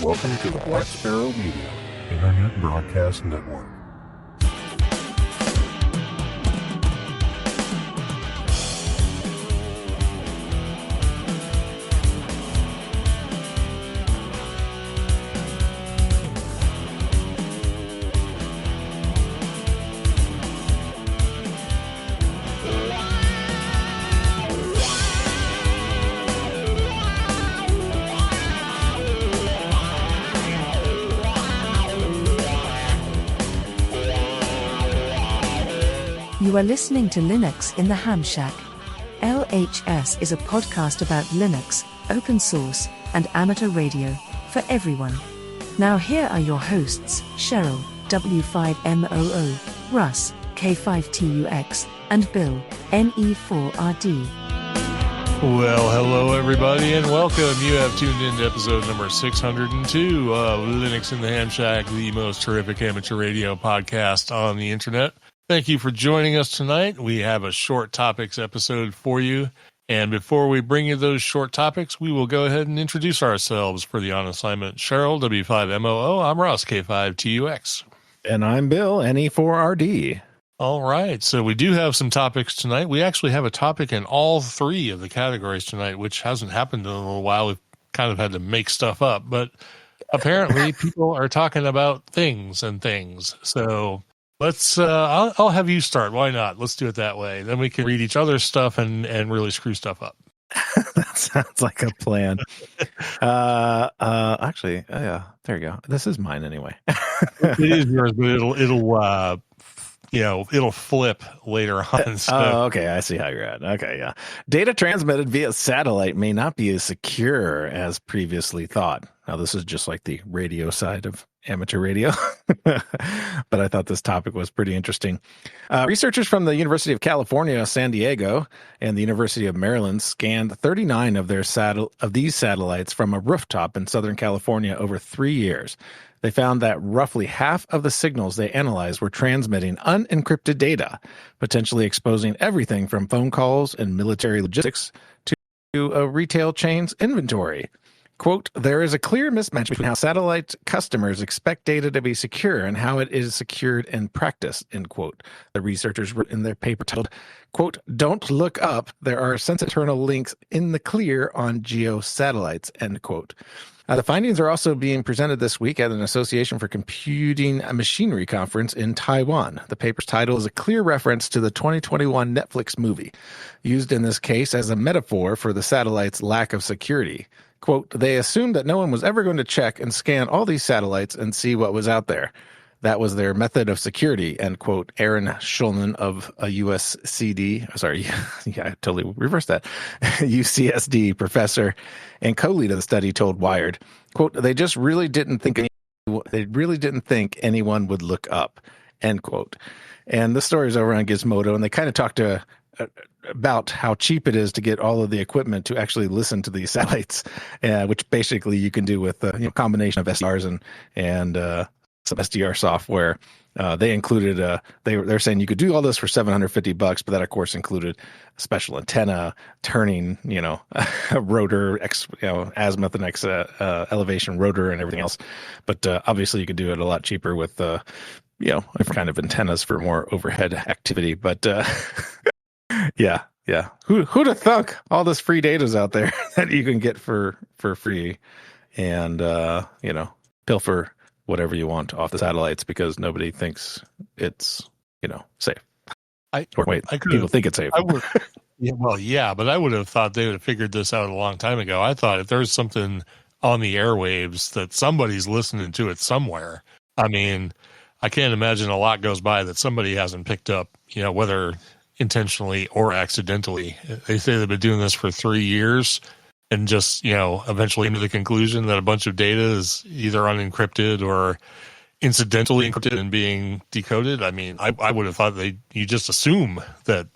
Welcome to the Black Sparrow Media Internet Broadcast Network. You are listening to Linux in the Ham Shack. LHS is a podcast about Linux, open source, and amateur radio, for everyone. Now here are your hosts, Cheryl, W5MOO, Russ, K5TUX, and Bill, NE4RD. Well, hello everybody and welcome. You have tuned in to episode number 602 of Linux in the Ham Shack, the most terrific amateur radio podcast on the internet. Thank you for joining us tonight. We have a short topics episode for you. And before we bring you those short topics, we will go ahead and introduce ourselves for the on assignment. Cheryl, W5MOO. I'm Ross, K5TUX. And I'm Bill, NE4RD. All right. So we do have some topics tonight. We actually have a topic in all three of the categories tonight, which hasn't happened in a little while. We've kind of had to make stuff up. But apparently people are talking about things and things. So let's, I'll have you start. Why not? Let's do it that way. Then we can read each other's stuff and really screw stuff up. That sounds like a plan. Actually, yeah, there you go. This is mine anyway. It is yours, but it'll flip later on. So. Oh, okay. I see how you're at. Okay, yeah. Data transmitted via satellite may not be as secure as previously thought. Now, this is just like the radio side of amateur radio, but I thought this topic was pretty interesting. Researchers from the University of California, San Diego, and the University of Maryland scanned 39 of these satellites from a rooftop in Southern California over 3 years. They found that roughly half of the signals they analyzed were transmitting unencrypted data, potentially exposing everything from phone calls and military logistics to a retail chain's inventory. Quote, there is a clear mismatch between how satellite customers expect data to be secure and how it is secured in practice, end quote. The researchers wrote in their paper titled, quote, don't look up. There are sensitive internal links in the clear on geo satellites, end quote. The findings are also being presented this week at an Association for Computing Machinery conference in Taiwan. The paper's title is a clear reference to the 2021 Netflix movie, used in this case as a metaphor for the satellite's lack of security. Quote, they assumed that no one was ever going to check and scan all these satellites and see what was out there. That was their method of security, end quote. Aaron Schulman of a I totally reversed that. UCSD professor and co-lead of the study told Wired, quote, they really didn't think anyone would look up, end quote. And the story's over on Gizmodo, and they kind of talked about how cheap it is to get all of the equipment to actually listen to these satellites, which basically you can do with a combination of SDRs and some SDR software. They included they're saying you could do all this for $750, but that of course included a special antenna, turning, a rotor, azimuth and elevation rotor and everything else. But obviously you could do it a lot cheaper with kind of antennas for more overhead activity. But yeah. Who'd have thunk all this free data's out there that you can get for free and pilfer whatever you want off the satellites because nobody thinks it's, safe. People think it's safe. But I would have thought they would have figured this out a long time ago. I thought if there's something on the airwaves that somebody's listening to it somewhere. I mean, I can't imagine a lot goes by that somebody hasn't picked up, whether intentionally or accidentally. They say they've been doing this for 3 years. And just, eventually into the conclusion that a bunch of data is either unencrypted or incidentally encrypted and being decoded. I mean, I would have thought you just assume that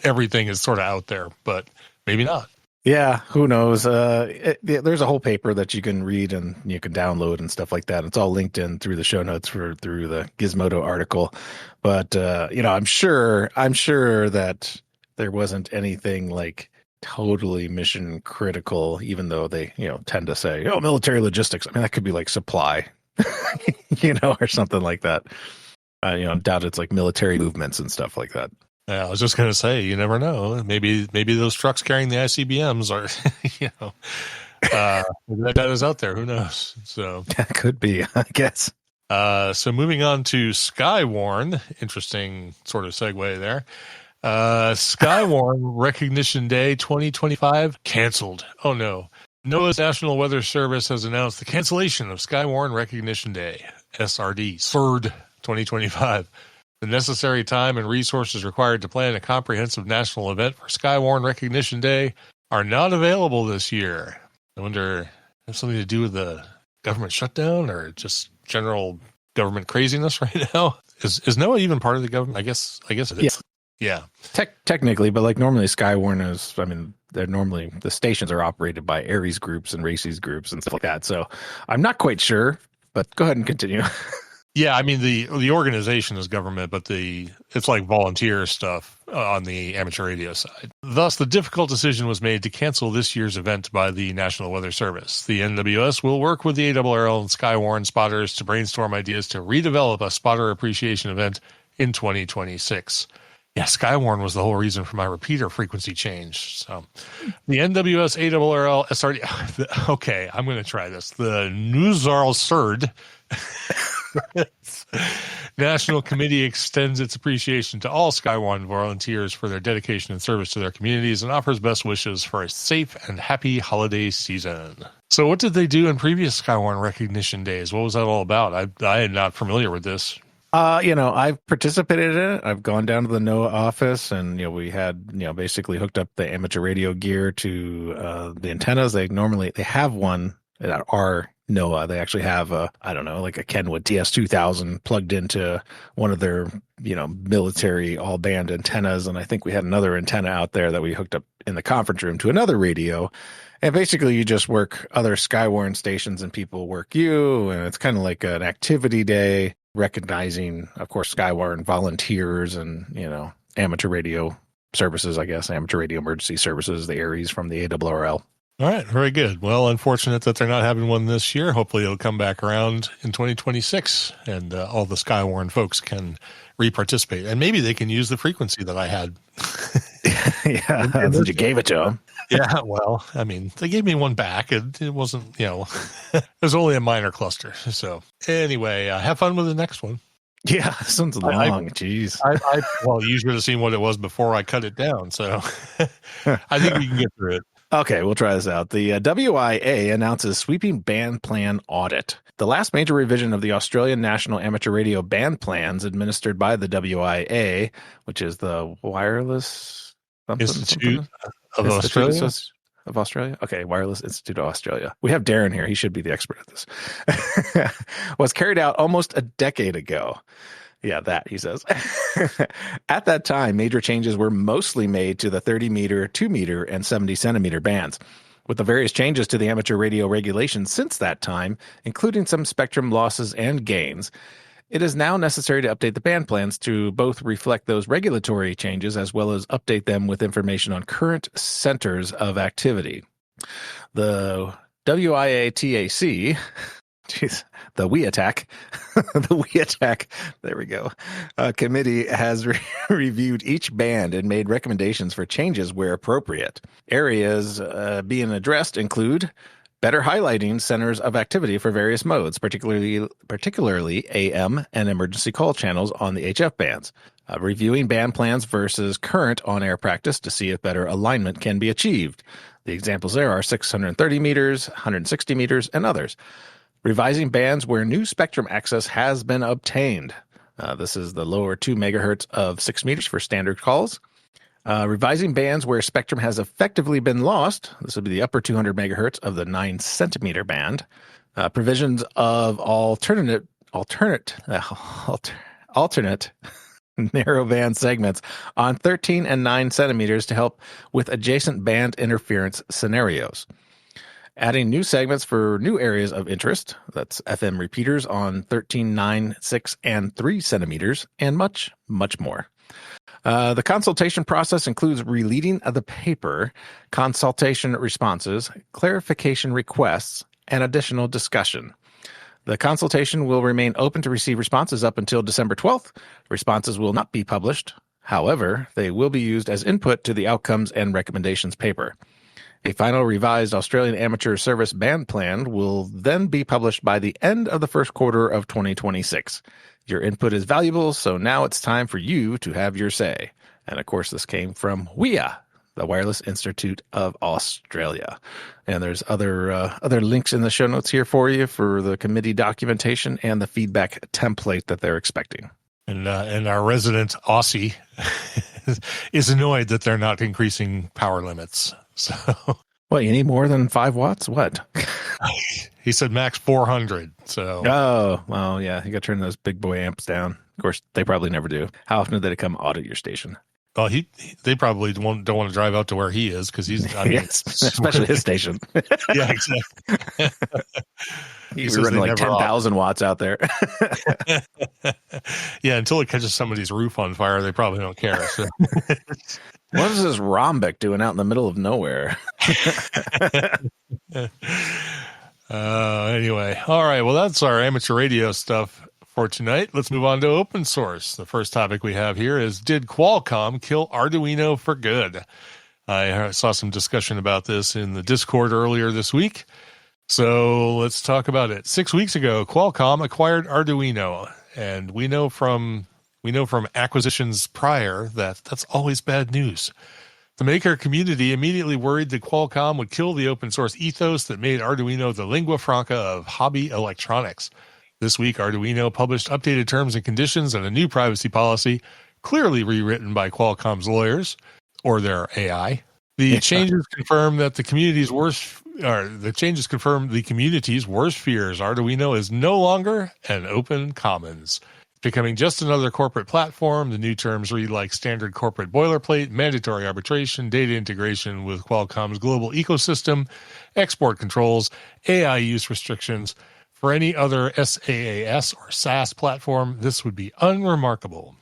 everything is sort of out there, but maybe not. Yeah, who knows? There's a whole paper that you can read and you can download and stuff like that. It's all linked in through the show notes through the Gizmodo article. But I'm sure that there wasn't anything like totally mission critical, even though they, tend to say, oh, military logistics. I mean, that could be like supply, or something like that. Doubt it's like military movements and stuff like that. Yeah, I was just going to say, you never know. Maybe those trucks carrying the ICBMs are, maybe that is out there. Who knows? So that could be, I guess. So moving on to Skywarn, interesting sort of segue there. Skywarn Recognition Day 2025 canceled. Oh no. NOAA's National Weather Service has announced the cancellation of Skywarn Recognition Day, SRD 2025. The necessary time and resources required to plan a comprehensive national event for Skywarn Recognition Day are not available this year. I wonder, have something to do with the government shutdown or just general government craziness right now? Is NOAA even part of the government? I guess it is. Yeah. Technically, but like normally Skywarn is, they're normally, the stations are operated by Aries groups and Races groups and stuff like that. So I'm not quite sure, but go ahead and continue. Yeah, the organization is government, but it's like volunteer stuff on the amateur radio side. Thus, the difficult decision was made to cancel this year's event by the National Weather Service. The NWS will work with the ARRL and Skywarn spotters to brainstorm ideas to redevelop a spotter appreciation event in 2026. Yeah, Skywarn was the whole reason for my repeater frequency change. So the NWS ARRL SRD. Okay, I'm going to try this. The Nuzarl Surd National Committee extends its appreciation to all Skywarn volunteers for their dedication and service to their communities and offers best wishes for a safe and happy holiday season. So what did they do in previous Skywarn recognition days? What was that all about? I am not familiar with this. I've participated in it. I've gone down to the NOAA office and, we had, basically hooked up the amateur radio gear to the antennas. They have one at our NOAA. They actually have like a Kenwood TS2000 plugged into one of their, military all band antennas. And I think we had another antenna out there that we hooked up in the conference room to another radio. And basically you just work other Skywarn stations and people work you. And it's kind of like an activity day, recognizing, of course, Skywarn volunteers and, amateur radio services, I guess, amateur radio emergency services, the Aries from the ARRL. All right, very good. Well, unfortunate that they're not having one this year. Hopefully it'll come back around in 2026 and all the Skywarn folks can re-participate. And maybe they can use the frequency that I had. Yeah, that's what you gave it to them. Yeah, well, they gave me one back. It wasn't, it was only a minor cluster. So anyway, have fun with the next one. Yeah, this one's long. Jeez. Well, you should have seen what it was before I cut it down. So I think we can get through it. Okay, we'll try this out. The WIA announces sweeping band plan audit. The last major revision of the Australian National Amateur Radio band plans administered by the WIA, which is the Wireless Institute of Australia. Of Australia? Okay, Wireless Institute of Australia. We have Darren here. He should be the expert at this. Was carried out almost a decade ago. Yeah, that, he says. At that time, major changes were mostly made to the 30-meter, 2-meter, and 70-centimeter bands. With the various changes to the amateur radio regulations since that time, including some spectrum losses and gains, it is now necessary to update the band plans to both reflect those regulatory changes as well as update them with information on current centers of activity. The WIA-TAC... Jeez, the WIATAC, there we go, committee has reviewed each band and made recommendations for changes where appropriate. Areas being addressed include better highlighting centers of activity for various modes, particularly AM and emergency call channels on the HF bands, reviewing band plans versus current on-air practice to see if better alignment can be achieved. The examples there are 630 meters, 160 meters, and others. Revising bands where new spectrum access has been obtained. This is the lower 2 megahertz of 6 meters for standard calls. Revising bands where spectrum has effectively been lost. This would be the upper 200 megahertz of the 9 centimeter band. Provisions of alternate narrow band segments on 13 and 9 centimeters to help with adjacent band interference scenarios. Adding new segments for new areas of interest, that's FM repeaters on 13, 9, 6, and 3 centimeters, and much, much more. The consultation process includes reading of the paper, consultation responses, clarification requests, and additional discussion. The consultation will remain open to receive responses up until December 12th. Responses will not be published. However, they will be used as input to the outcomes and recommendations paper. A final revised Australian Amateur Service Band Plan will then be published by the end of the first quarter of 2026. Your input is valuable, so now it's time for you to have your say. And of course, this came from WIA, the Wireless Institute of Australia. And there's other links in the show notes here for you for the committee documentation and the feedback template that they're expecting. And our resident Aussie is annoyed that they're not increasing power limits. So, what, you need more than 5 watts? What? He said max 400. So, oh, well, yeah, you got to turn those big boy amps down. Of course, they probably never do. How often do they come audit your station? Well, they probably don't want to drive out to where he is because he's, I mean, yes, especially his station. Yeah, exactly. He's running like 10,000 watts out there. Yeah, until it catches somebody's roof on fire, they probably don't care. So. What is this Rhombik doing out in the middle of nowhere? Anyway, all right. Well, that's our amateur radio stuff for tonight. Let's move on to open source. The first topic we have here is, did Qualcomm kill Arduino for good? I saw some discussion about this in the Discord earlier this week. So let's talk about it. 6 weeks ago, Qualcomm acquired Arduino, and we know from acquisitions prior that that's always bad news. The maker community immediately worried that Qualcomm would kill the open source ethos that made Arduino the lingua franca of hobby electronics. This week, Arduino published updated terms and conditions and a new privacy policy, clearly rewritten by Qualcomm's lawyers, or their AI. The changes confirm that the community's worst fears. Arduino is no longer an open commons. Becoming just another corporate platform, the new terms read like standard corporate boilerplate, mandatory arbitration, data integration with Qualcomm's global ecosystem, export controls, AI use restrictions. For any other SaaS or SaaS platform, this would be unremarkable.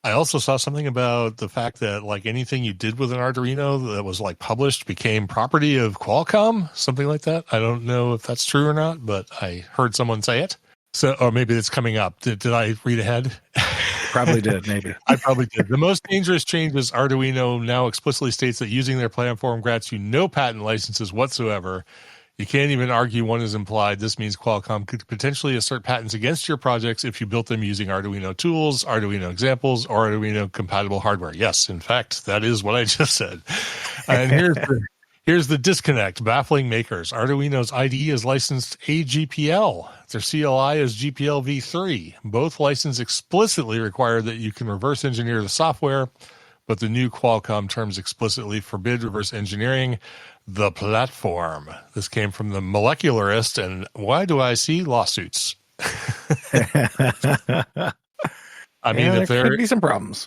I also saw something about the fact that like anything you did with an Arduino that was like published became property of Qualcomm, something like that. I don't know if that's true or not, but I heard someone say it. So, or maybe it's coming up. Did I read ahead? Probably did, maybe. I probably did. The most dangerous change is Arduino now explicitly states that using their platform grants you no patent licenses whatsoever. You can't even argue one is implied. This means Qualcomm could potentially assert patents against your projects if you built them using Arduino tools, Arduino examples, or Arduino-compatible hardware. Yes, in fact, that is what I just said. And here's the disconnect. Baffling makers. Arduino's IDE is licensed AGPL. Their CLI is GPL v3. Both licenses explicitly require that you can reverse engineer the software, but the new Qualcomm terms explicitly forbid reverse engineering the platform. This came from the Molecularist, and why do I see lawsuits? I mean, if there could be some problems.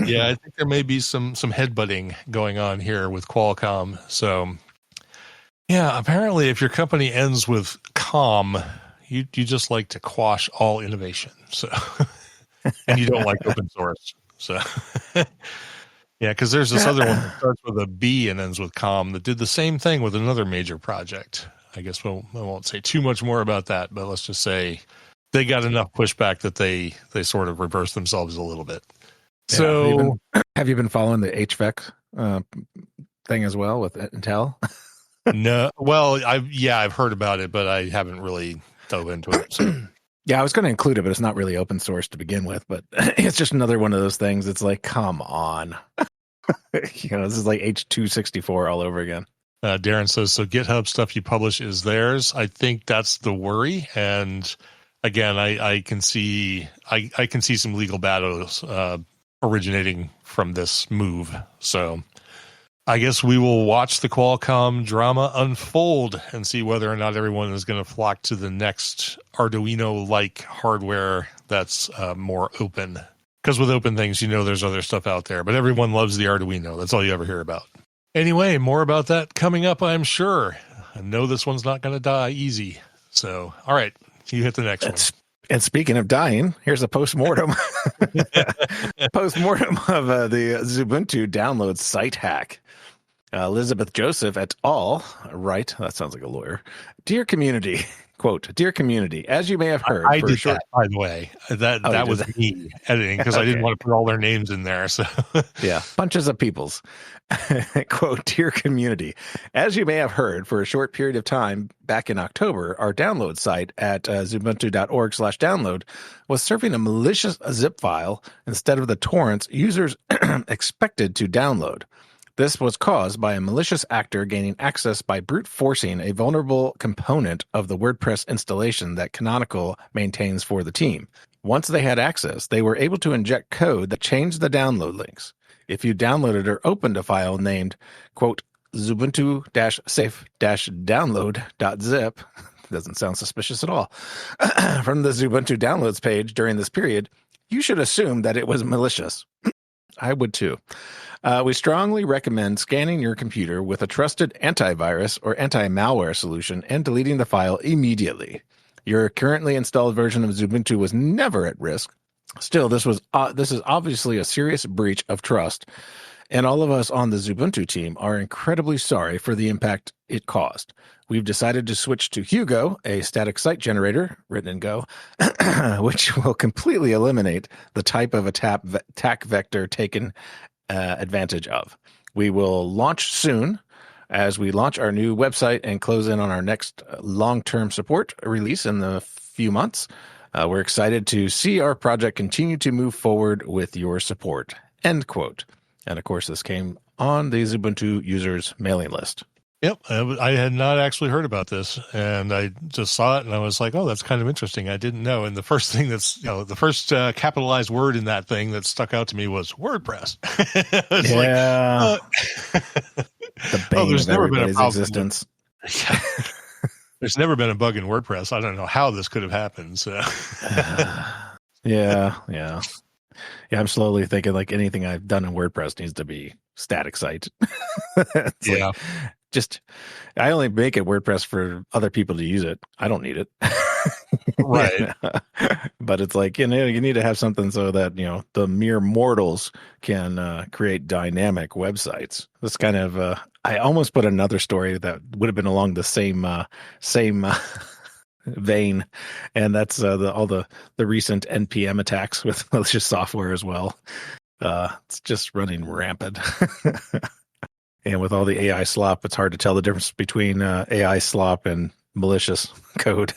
Yeah, I think there may be some headbutting going on here with Qualcomm. So, yeah, apparently, if your company ends with "com," you just like to quash all innovation. So, and you don't like open source. So, yeah, because there's this other one that starts with a B and ends with "com" that did the same thing with another major project. I guess I won't say too much more about that, but let's just say they got enough pushback that they sort of reversed themselves a little bit. Yeah, so have you been following the HVAC thing as well with Intel? No. Well, I've heard about it, but I haven't really dove into it. So. Yeah, I was going to include it, but it's not really open source to begin with. But it's just another one of those things. It's like, come on. This is like H264 all over again. Darren says, so GitHub stuff you publish is theirs. I think that's the worry. And again, I can see some legal battles originating from this move. So I guess we will watch the Qualcomm drama unfold and see whether or not everyone is going to flock to the next Arduino-like hardware that's more open. Because with open things, there's other stuff out there. But everyone loves the Arduino. That's all you ever hear about. Anyway, more about that coming up, I'm sure. I know this one's not going to die easy. So, all right, you hit the next one. And speaking of dying, here's a postmortem. Postmortem of the Xubuntu download site hack. Elizabeth Joseph et al. Right, that sounds like a lawyer. Dear community, quote, dear community, as you may have heard, I did that, by the way. That was me editing because I didn't want to put all their names in there. So yeah, bunches of peoples. Quote, dear community, as you may have heard, for a short period of time back in October, our download site at xubuntu.org/download was serving a malicious zip file instead of the torrents users expected to download. This was caused by a malicious actor gaining access by brute forcing a vulnerable component of the WordPress installation that Canonical maintains for the team. Once they had access, they were able to inject code that changed the download links. If you downloaded or opened a file named, quote, Xubuntu-safe-download.zip, doesn't sound suspicious at all, from the Xubuntu downloads page during this period, you should assume that it was malicious. I would too. We strongly recommend scanning your computer with a trusted antivirus or anti-malware solution and deleting the file immediately. Your currently installed version of Xubuntu was never at risk. Still, this is obviously a serious breach of trust, and all of us on the Xubuntu team are incredibly sorry for the impact it caused. We've decided to switch to Hugo, a static site generator written in Go, which will completely eliminate the type of attack vector taken advantage of. We will launch soon as we launch our new website and close in on our next long-term support release in the few months. We're excited to see our project continue to move forward with your support. End quote. And of course, this came on the Xubuntu users mailing list. Yep, I had not actually heard about this, and I just saw it, and I was like, "Oh, that's kind of interesting." I didn't know, and the first thing the first capitalized word in that thing that stuck out to me was WordPress. Yeah, the bane there's of never been a everybody's problem existence. There's never been a bug in WordPress. I don't know how this could have happened. So, yeah. I'm slowly thinking like anything I've done in WordPress needs to be static site. Yeah. I only make it WordPress for other people to use it. I don't need it. Right. But it's like, you need to have something so that, the mere mortals can create dynamic websites. This kind of, I almost put another story that would have been along the same vein. And that's all the recent NPM attacks with malicious software as well. It's just running rampant. And with all the AI slop, it's hard to tell the difference between AI slop and malicious code.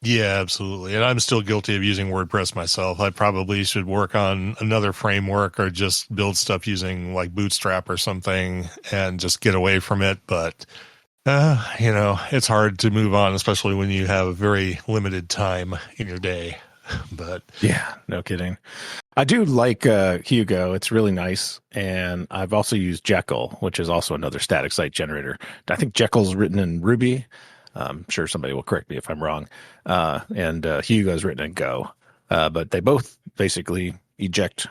Yeah, absolutely. And I'm still guilty of using WordPress myself. I probably should work on another framework or just build stuff using like Bootstrap or something and just get away from it. But, it's hard to move on, especially when you have very limited time in your day. But yeah, no kidding. I do like Hugo. It's really nice. And I've also used Jekyll, which is also another static site generator. I think Jekyll's written in Ruby. I'm sure somebody will correct me if I'm wrong. And Hugo's written in Go. But they both basically eject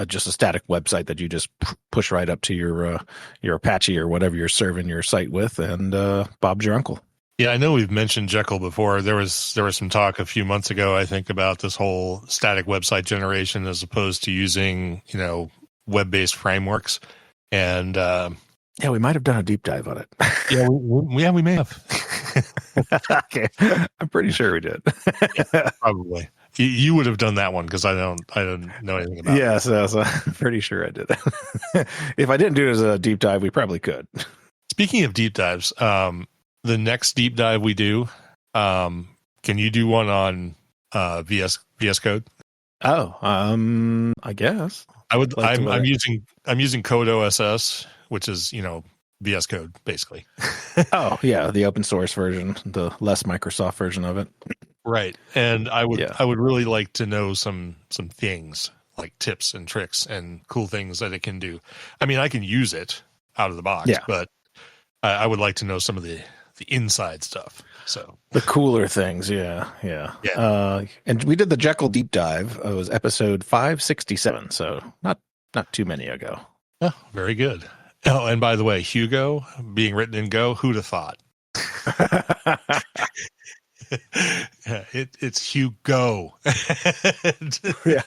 just a static website that you just push right up to your Apache or whatever you're serving your site with, and Bob's your uncle. Yeah, I know we've mentioned Jekyll before. There was some talk a few months ago, I think, about this whole static website generation as opposed to using, web-based frameworks. And yeah, we might have done a deep dive on it. Yeah, we may have. Okay, I'm pretty sure we did. Yeah, probably. You would have done that one because I don't know anything about it. Yeah, so I'm pretty sure I did. If I didn't do it as a deep dive, we probably could. Speaking of deep dives, the next deep dive we do, can you do one on VS Code? Oh, I guess I would. I'm using Code OSS, which is VS Code basically. Oh yeah, the open source version, the less Microsoft version of it. Right, and I would really like to know some things like tips and tricks and cool things that it can do. I mean, I can use it out of the box, but I would like to know some of the inside stuff. So the cooler things, yeah. And we did the Jekyll deep dive. It was episode 567, so not too many ago. Oh, very good. Oh, and by the way, Hugo being written in Go, who'd have thought? it's Hugo. Yeah,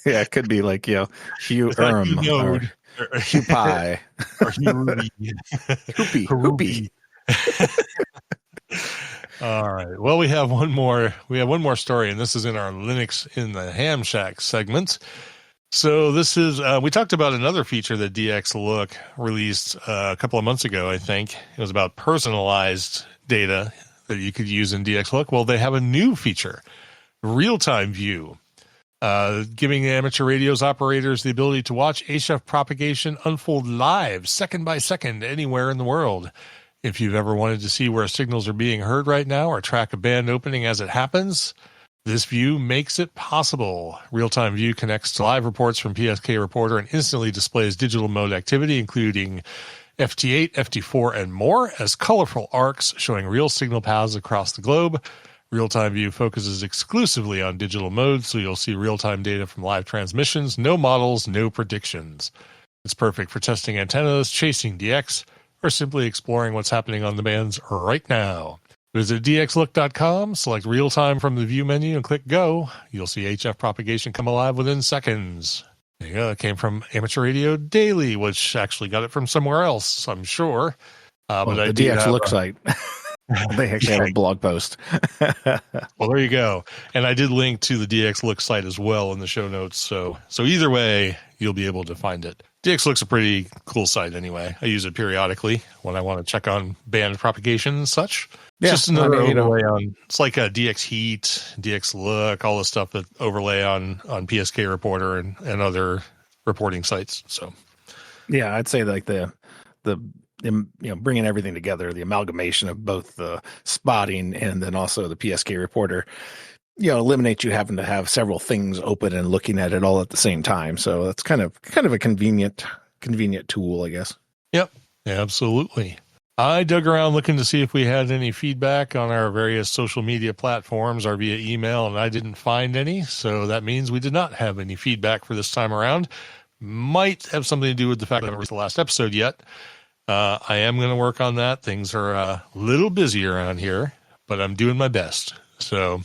yeah, it could be like Hugh It's not Erm Hugh or Node Hugh Pie, or Hugh Ruby. Hoopy. All right. Well, we have one more story, and this is in our Linux in the Ham Shack segment. So this is we talked about another feature that DXLook released a couple of months ago. I think it was about personalized data that you could use in DXLook. Well, they have a new feature, real-time view, giving amateur radio's operators the ability to watch HF propagation unfold live, second by second, anywhere in the world. If you've ever wanted to see where signals are being heard right now or track a band opening as it happens, this view makes it possible. Real-time view connects to live reports from PSK Reporter and instantly displays digital mode activity, including FT8, FT4, and more, as colorful arcs showing real signal paths across the globe. Real-time view focuses exclusively on digital mode, so you'll see real-time data from live transmissions, no models, no predictions. It's perfect for testing antennas, chasing DX, or simply exploring what's happening on the bands right now. Visit DXLook.com, select real-time from the view menu, and click Go. You'll see HF propagation come alive within seconds. There you go. It came from Amateur Radio Daily, which actually got it from somewhere else, I'm sure. But the DXLook site. They actually have a blog post. Well, there you go. And I did link to the DXLook site as well in the show notes. So either way, you'll be able to find it. DXLook's a pretty cool site anyway. I use it periodically when I want to check on band propagation and such. Yeah, just another overlay on. It's like a DX Heat, DXLook, all the stuff that overlay on PSK Reporter and other reporting sites. So, yeah, I'd say like the bringing everything together, the amalgamation of both the spotting and then also the PSK Reporter, eliminates you having to have several things open and looking at it all at the same time. So that's kind of a convenient tool, I guess. Yep, absolutely. I dug around looking to see if we had any feedback on our various social media platforms or via email, and I didn't find any. So that means we did not have any feedback for this time around. Might have something to do with the fact that I haven't released the last episode yet. I am going to work on that. Things are a little busy around here, but I'm doing my best. So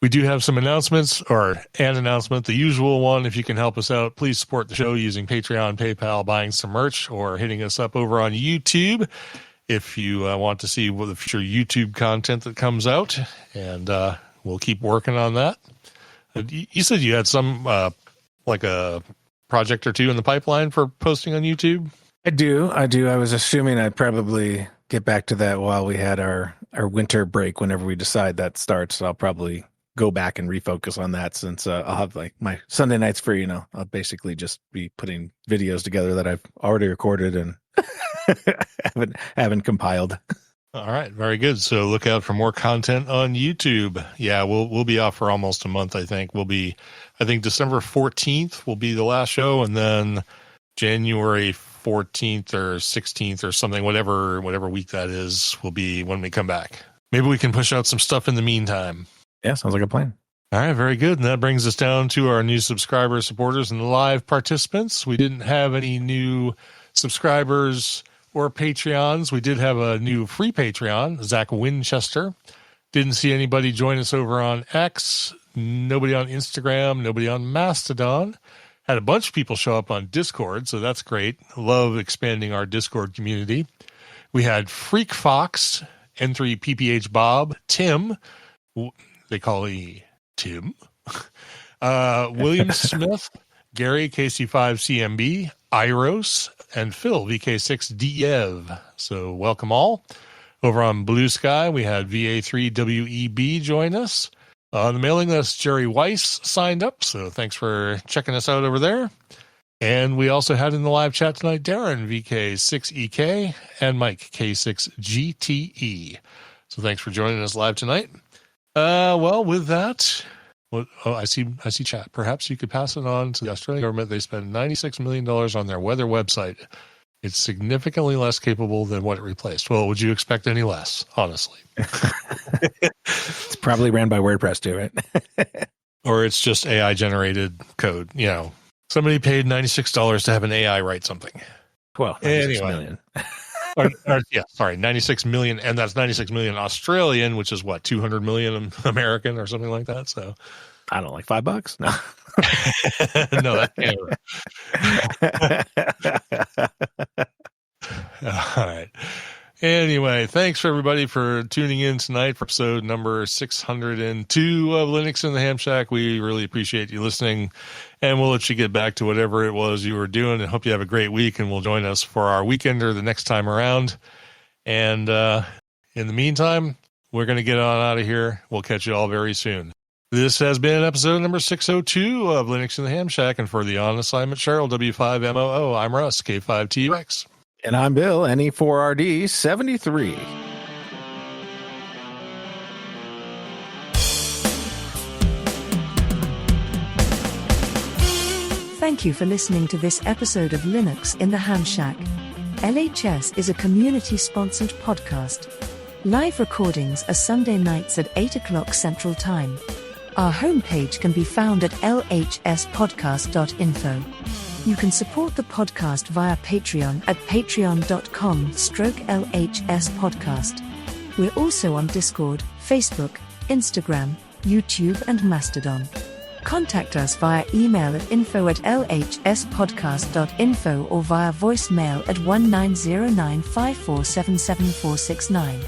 we do have some announcements, or an announcement, the usual one. If you can help us out, please support the show using Patreon, PayPal, buying some merch, or hitting us up over on YouTube if you want to see the future YouTube content that comes out. And we'll keep working on that. You said you had some, like a project or two in the pipeline for posting on YouTube? I do. I was assuming I'd probably get back to that while we had our winter break. Whenever we decide that starts, I'll probably go back and refocus on that, since I'll have like my Sunday nights free. I'll basically just be putting videos together that I've already recorded and haven't compiled. All right, very good. So look out for more content on YouTube. Yeah, we'll be off for almost a month. I think December 14th will be the last show, and then January 14th or 16th or something, whatever week that is, will be when we come back. Maybe we can push out some stuff in the meantime. Yeah, sounds like a plan. All right, very good. And that brings us down to our new subscribers, supporters, and live participants. We didn't have any new subscribers or Patreons. We did have a new free Patreon, Zach Winchester. Didn't see anybody join us over on X, nobody on Instagram, nobody on Mastodon. Had a bunch of people show up on Discord, so that's great. Love expanding our Discord community. We had Freak Fox, N3PPH Bob, Tim, they call me Tim, William Smith, Gary, KC5CMB, Iros, and Phil, VK6DEV. So welcome all. Over on Blue Sky, we had VA3WEB join us. On the mailing list, Jerry Weiss signed up, so thanks for checking us out over there. And we also had in the live chat tonight Darren, VK6EK, and Mike, K6GTE. So thanks for joining us live tonight. Well, with that, I see chat. Perhaps you could pass it on to the Australian government. They spend $96 million on their weather website. It's significantly less capable than what it replaced. Well, would you expect any less, honestly? It's probably ran by WordPress too, right? Or it's just AI-generated code. Somebody paid $96 to have an AI write something. Well, anyway. Million. Sorry, 96 million, and that's 96 million Australian, which is what, 200 million American or something like that. So I don't like $5. No. no, that can't. All right. Anyway, thanks for everybody for tuning in tonight for episode number 602 of Linux in the Ham Shack. We really appreciate you listening, and we'll let you get back to whatever it was you were doing, and hope you have a great week, and we'll join us for our weekender the next time around. And in the meantime, we're going to get on out of here. We'll catch you all very soon. This has been episode number 602 of Linux in the Ham Shack, and for the On Assignment Cheryl, W5MOO, I'm Russ, K5TUX. And I'm Bill, NE4RD73. Thank you for listening to this episode of Linux in the Ham Shack. LHS is a community-sponsored podcast. Live recordings are Sunday nights at 8 o'clock Central Time. Our homepage can be found at lhspodcast.info. You can support the podcast via Patreon at patreon.com/LHS podcast. We're also on Discord, Facebook, Instagram, YouTube and Mastodon. Contact us via email at info@lhspodcast.info or via voicemail at 190954776469.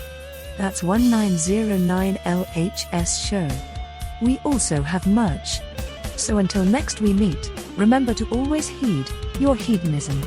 That's 1909 LHS show. We also have merch. So until next we meet, remember to always heed your hedonism.